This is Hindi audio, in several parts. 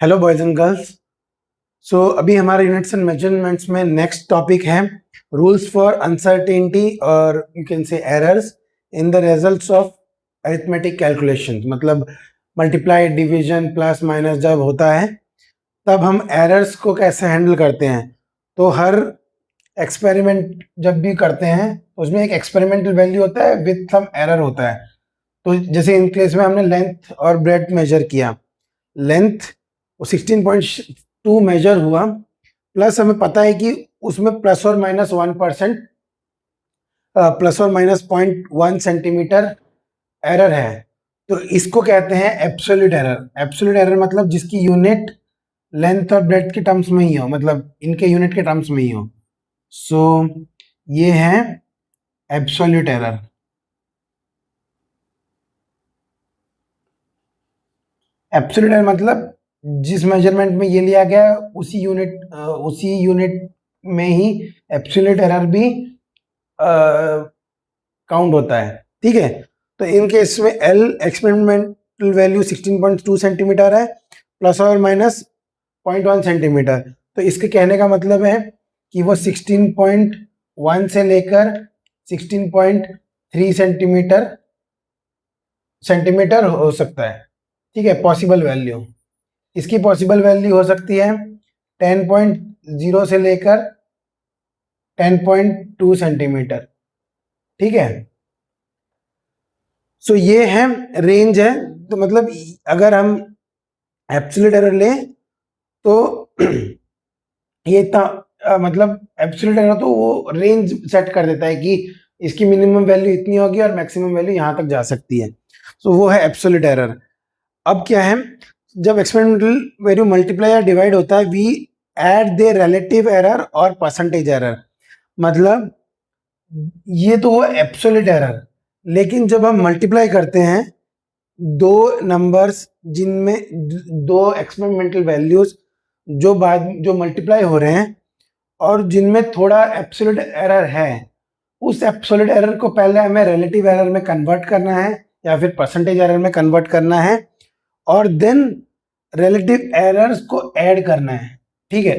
Hello boys and girls. So अभी हमारे यूनिट्स एंड मेजरमेंट्स में नेक्स्ट टॉपिक है रूल्स फॉर अनसर्टेनिटी और you can say errors in the results of arithmetic calculation. मतलब मल्टीप्लाई, डिवीजन, प्लस माइनस जब होता है तब हम एरर्स को कैसे हैंडल करते हैं। तो हर एक्सपेरिमेंट जब भी करते हैं उसमें एक एक्सपेरिमेंटल वैल्यू होता है विथ सम एरर होता है। तो जैसे इन केस में हमने लेंथ और ब्रेड्थ मेजर किया, लेंथ 16.2 मेजर हुआ, प्लस हमें पता है कि उसमें प्लस और माइनस 1%, प्लस और माइनस 0.1 सेंटीमीटर एरर है। तो इसको कहते हैं एब्सोल्यूट एरर। एब्सोल्यूट एरर मतलब जिसकी यूनिट लेंथ और ब्रेड्थ के टर्म्स में ही हो, मतलब इनके यूनिट के टर्म्स में ही हो। सो ये है एब्सोल्यूट एरर। एब्सोल्यूट एरर मतलब जिस मेजरमेंट में ये लिया गया उसी यूनिट में ही एब्सोल्यूट एरर भी काउंट होता है। ठीक है, तो इन केस में एल एक्सपेरिमेंटल वैल्यू 16.2 सेंटीमीटर है, प्लस और माइनस 0.1 सेंटीमीटर। तो इसके कहने का मतलब है कि वो 16.1 से लेकर 16.3 सेंटीमीटर हो सकता है। ठीक है, पॉसिबल वैल्यू। इसकी पॉसिबल वैल्यू हो सकती है 10.0 से लेकर 10.2 सेंटीमीटर। ठीक है, सो ये है रेंज है। तो मतलब अगर हम एब्सोल्यूट एरर लें तो ये इतना मतलब एब्सोल्यूट एरर तो वो रेंज सेट कर देता है कि इसकी मिनिमम वैल्यू इतनी होगी और मैक्सिमम वैल्यू यहां तक जा सकती है। सो वो है एब्सोल्यूट एरर। अब क्या है, जब एक्सपेरिमेंटल वैल्यू मल्टीप्लाई या डिवाइड होता है, we add the relative error और परसेंटेज एरर। मतलब ये तो वो एब्सोल्यूट एरर, लेकिन जब हम मल्टीप्लाई करते हैं दो नंबर्स जिनमें दो एक्सपेरिमेंटल वैल्यूज जो मल्टीप्लाई हो रहे हैं और जिनमें थोड़ा एब्सोल्यूट एरर है, उस एब्सोल्यूट एरर को पहले हमें रिलेटिव एरर में कन्वर्ट करना है या फिर परसेंटेज एरर में कन्वर्ट करना है और देन रिलेटिव एरर्स को ऐड करना है। ठीक है,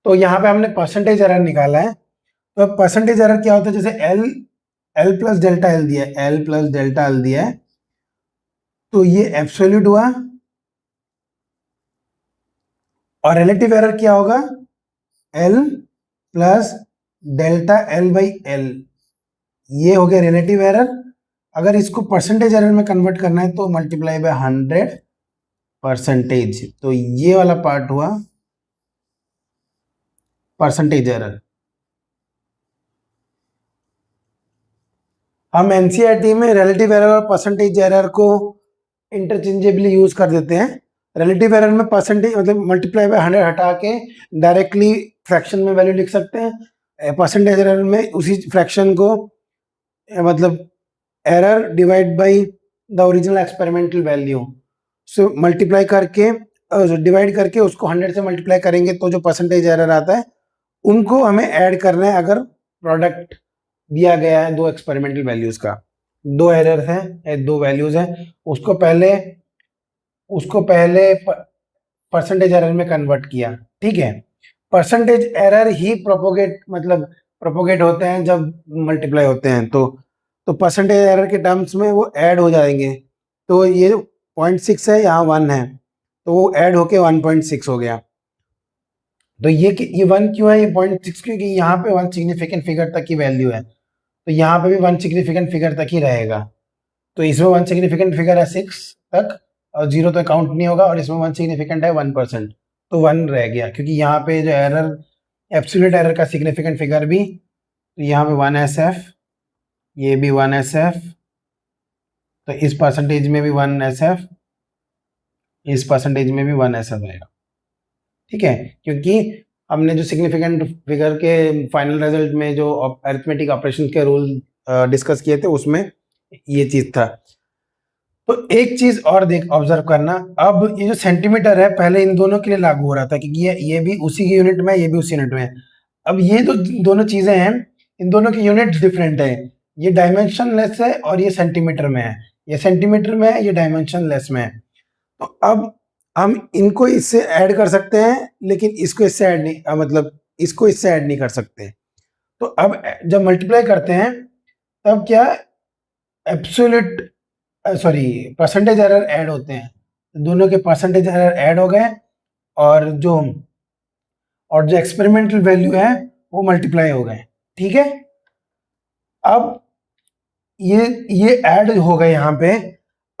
तो यहाँ पे हमने परसेंटेज एरर निकाला है। तो परसेंटेज एरर क्या होता है, जैसे एल प्लस डेल्टा एल दिया है, एल प्लस डेल्टा एल दिया है, तो ये एब्सोल्यूट हुआ। और रिलेटिव एरर क्या होगा, L plus delta L by L, ये हो गया रिलेटिव एरर। अगर इसको परसेंटेज एरर में कन्वर्ट करना है तो मल्टीप्लाई बाय 100%। तो ये वाला पार्ट हुआ परसेंटेज एरर। हम एनसीईआरटी में रिलेटिव एरर और परसेंटेज एरर को इंटरचेंजेबली यूज कर देते हैं। रिलेटिव एरर में परसेंटेज मतलब मल्टीप्लाई बाय 100 हटा के डायरेक्टली फ्रैक्शन में वैल्यू लिख सकते हैं। परसेंटेज एरर में उसी फ्रैक्शन को मतलब error divide by the original experimental value, so multiply करके डिवाइड करके उसको 100 से मल्टीप्लाई करेंगे तो जो परसेंटेज एरर आता है उनको हमें ऐड करना है। अगर प्रोडक्ट दिया गया है दो एक्सपेरिमेंटल वैल्यूज का, दो एरर हैं, दो वैल्यूज हैं, उसको पहले परसेंटेज एरर में कन्वर्ट किया। ठीक है, परसेंटेज एरर ही प्रोपोगेट होते हैं जब मल्टीप्लाई होते हैं। तो परसेंटेज एरर के टर्म्स में वो ऐड हो जाएंगे। तो ये 0.6 है, यहाँ 1 है, तो वो ऐड होके 1.6 हो गया। तो ये 1 क्यों है, ये 0.6 क्योंकि यहाँ पे 1 सिग्निफिकेंट फिगर तक की वैल्यू है, तो यहाँ पे भी 1 सिग्निफिकेंट फिगर तक ही रहेगा। तो इसमें 1 सिग्निफिकेंट फिगर है 6 तक और 0 तो काउंट नहीं होगा, और इसमें 1 सिग्निफिकेंट है 1%, तो 1 रह गया क्योंकि यहाँ पे जो एरर एब्सोल्यूट एरर का सिग्निफिकेंट फिगर भी, तो यहाँ पे 1SF, ये भी 1SF, तो इस परसेंटेज में भी 1SF, इस परसेंटेज में भी 1SF आएगा। ठीक है, क्योंकि हमने जो सिग्निफिकेंट फिगर के फाइनल रिजल्ट में जो अरिथमेटिक ऑपरेशन के रूल डिस्कस किए थे उसमें ये चीज था। तो एक चीज और देख ऑब्जर्व करना, अब ये जो सेंटीमीटर है पहले इन दोनों के लिए लागू हो रहा था क्योंकि ये भी उसी की यूनिट में है, ये भी उसी यूनिट में है। अब ये जो दोनों चीजें हैं इन दोनों की यूनिट डिफरेंट है, ये डायमेंशन लेस है और ये सेंटीमीटर में है, ये सेंटीमीटर में है, ये डायमेंशन लेस में है। तो अब हम इनको इससे ऐड कर सकते हैं, लेकिन इसको इससे ऐड नहीं, मतलब इसको इससे ऐड नहीं कर सकते। तो अब जब मल्टीप्लाई करते हैं तब क्या absolute sorry percentage error add होते हैं, दोनों के परसेंटेज एरर ऐड हो गए और जो एक्सपेरिमेंटल वैल्यू है वो मल्टीप्लाई हो गए। ठीक है, अब ये ऐड हो गए यहाँ पे।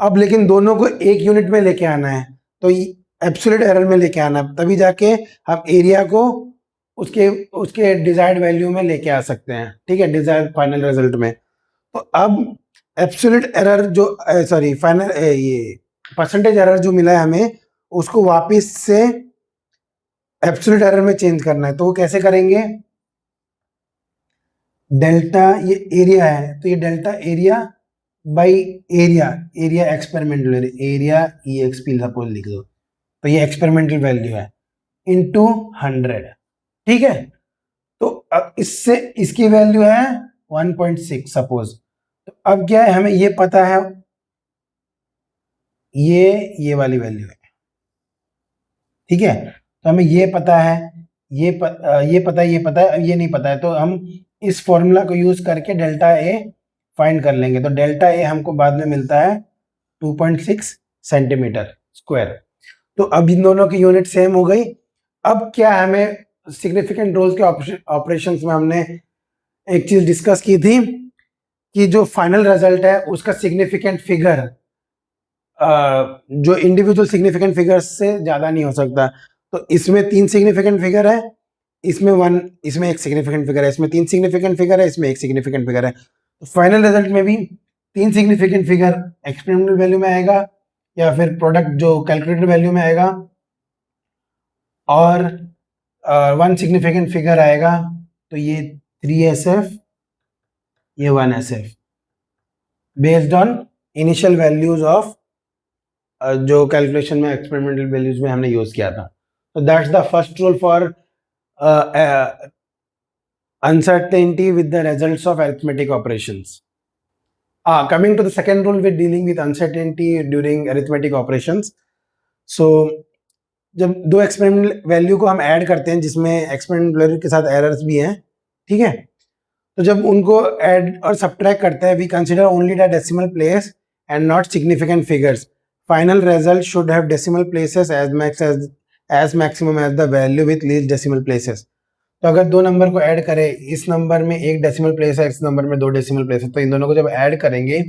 अब लेकिन दोनों को एक यूनिट में लेके आना है, तो एब्सोल्यूट एरर में लेके आना है, तभी जाके हम एरिया को उसके उसके डिजायर्ड वैल्यू में लेके आ सकते हैं। ठीक है, डिजायर्ड फाइनल रिजल्ट में। तो अब एब्सोल्यूट एरर जो सॉरी फाइनल ये परसेंटेज एरर जो मिला है हमें, उसको वापस से एब्सोल्यूट एरर में चेंज करना है। तो वो कैसे करेंगे? डेल्टा, ये एरिया है तो ये delta area by area experimental area EXP suppose लिख दो, तो ये एक्सपेरिमेंटल वैल्यू है इनटू 100। ठीक है, तो अब इससे इसकी वैल्यू है 1.6 सपोज। तो अब क्या है, हमें ये पता है, ये वाली वैल्यू है। ठीक है, तो हमें ये पता है, ये पता है, ये पता है, अब ये नहीं पता है, तो हम इस फॉर्मूला को यूज करके डेल्टा ए फाइंड कर लेंगे। तो डेल्टा ए हमको बाद में मिलता है 2.6 सेंटीमीटर स्क्वायर। तो अब इन दोनों की यूनिट सेम हो गई। अब क्या हमें सिग्निफिकेंट रोल्स के ऑपरेशंस में हमने एक चीज डिस्कस की थी कि जो फाइनल रिजल्ट है उसका सिग्निफिकेंट फिगर जो इंडिविजुअल सिग्निफिकेंट फिगर से ज्यादा नहीं हो सकता। तो इसमें 3 सिग्निफिकेंट फिगर है, इसमें एक सिग्निफिकेंट फिगर है, इसमें 3 सिग्निफिकेंट फिगर है, इसमें एक सिग्निफिकेंट फिगर है। तो फाइनल रिजल्ट में भी 3 सिग्निफिकेंट फिगर एक्सपेरिमेंटल वैल्यू में आएगा या फिर प्रोडक्ट जो कैलकुलेटेड वैल्यू में आएगा, और 1 सिग्निफिकेंट फिगर आएगा। तो ये 3SF, ये 1SF based on initial values of जो कैलकुलेशन में एक्सपेरिमेंटल वैल्यूज में हमने यूज किया था। तो that's the first rule for uncertainty with the results of arithmetic operations. Coming to the second rule, we're dealing with uncertainty during arithmetic operations. So जब दो एक्सपेरिमेंटल वैल्यू को हम ऐड करते हैं जिसमें एक्सपेरिमेंटल वैल्यू के साथ एरर्स भी हैं, ठीक है, तो जब उनको ऐड और सब्ट्रैक्ट करते हैं, we consider only the decimal place and not significant figures. Final result should have decimal places as maximum as the value with least decimal places. तो अगर दो नंबर को ऐड करें, इस नंबर में एक डेसिमल प्लेस है, इस नंबर में 2 डेसिमल प्लेस है, तो इन दोनों को जब ऐड करेंगे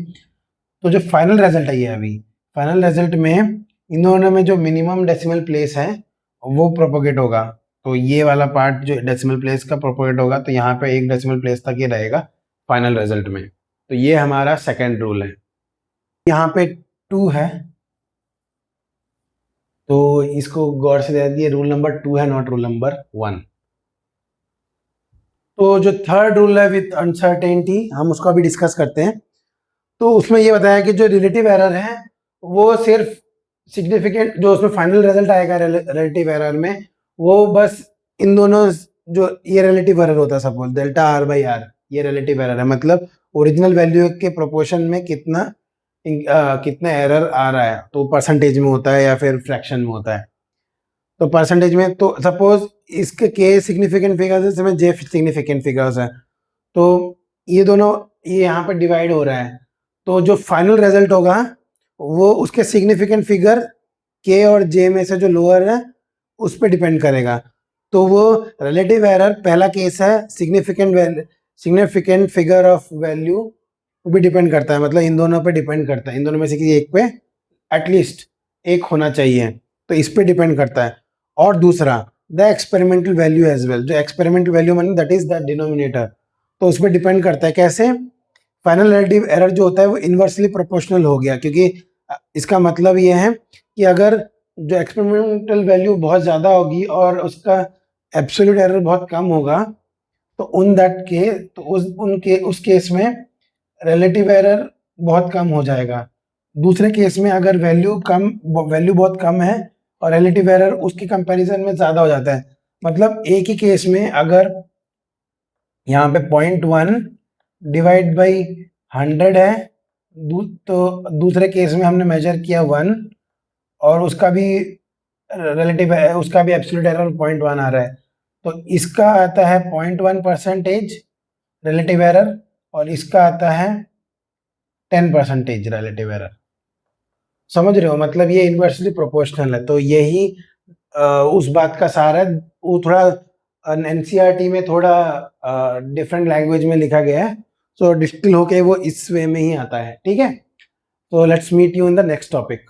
तो जो फाइनल रिजल्ट है, ये अभी फाइनल रिजल्ट में इन दोनों में जो मिनिमम डेसिमल प्लेस है वो प्रोपोगेट होगा। तो ये वाला पार्ट जो डेसिमल प्लेस का प्रोपोगेट होगा, तो यहाँ पे 1 डेसिमल प्लेस तक ये रहेगा फाइनल रिजल्ट में। तो ये हमारा सेकेंड रूल है। यहाँ पे 2 है तो इसको गौर से दे दिए, रूल नंबर 2 है, नॉट रूल नंबर 1। तो जो थर्ड रूल है विथ अनसर्टेनिटी, हम उसको अभी डिस्कस करते हैं। तो उसमें ये बताया कि जो रिलेटिव एरर है वो सिर्फ सिग्निफिकेंट, जो उसमें फाइनल रिजल्ट आएगा रिलेटिव एरर में, वो बस इन दोनों, जो ये रिलेटिव एरर होता है, suppose delta R by R, ये रिलेटिव एरर है, मतलब ओरिजिनल वैल्यू के प्रोपोर्शन में कितना एरर आ रहा है, तो परसेंटेज में होता है या फिर फ्रैक्शन में होता है। तो परसेंटेज में, तो सपोज इसके K सिग्निफिकेंट फिगर्स है, इसमें J सिग्निफिकेंट फिगर्स है, तो ये दोनों ये यहाँ पर डिवाइड हो रहा है। तो जो फाइनल रिजल्ट होगा वो उसके सिग्निफिकेंट फिगर K और J में से जो लोअर है उस पर डिपेंड करेगा। तो वो रिलेटिव एरर पहला केस है, सिग्निफिकेंट फिगर ऑफ वैल्यू भी डिपेंड करता है, मतलब इन दोनों पे डिपेंड करता है, इन दोनों में से किसी एक पे एटलीस्ट एक होना चाहिए, तो इस पे डिपेंड करता है। और दूसरा the experimental value as well, जो एक्सपेरिमेंटल वैल्यू माने दैट इज द डिनोमिनेटर, तो उस पर डिपेंड करता है। कैसे? फाइनल रिलेटिव एरर जो होता है वो इन्वर्सली प्रोपोर्शनल हो गया, क्योंकि इसका मतलब ये है कि अगर जो एक्सपेरिमेंटल वैल्यू बहुत ज़्यादा होगी और उसका एब्सोल्यूट एरर बहुत कम होगा, तो उस केस में रिलेटिव एरर बहुत कम हो जाएगा। दूसरे केस में अगर वैल्यू बहुत कम है और रिलेटिव एरर उसके कंपैरिजन में ज़्यादा हो जाता है, मतलब एक ही केस में अगर यहाँ पे 0.1 डिवाइड बाई 100 है, तो दूसरे केस में हमने मेजर किया 1 और उसका भी रिलेटिव उसका भी एब्सोल्यूट एरर 0.1 आ रहा है, तो इसका आता है 0.1% रिलेटिव एरर और इसका आता है 10% रिलेटिव एरर। समझ रहे हो, मतलब ये इन्वर्सली प्रोपोर्शनल है। तो यही उस बात का सार है। वो थोड़ा एनसीईआरटी में थोड़ा डिफरेंट लैंग्वेज में लिखा गया है, सो डिस्टिल होके वो इस वे में ही आता है। ठीक है, तो let's meet you in the next topic.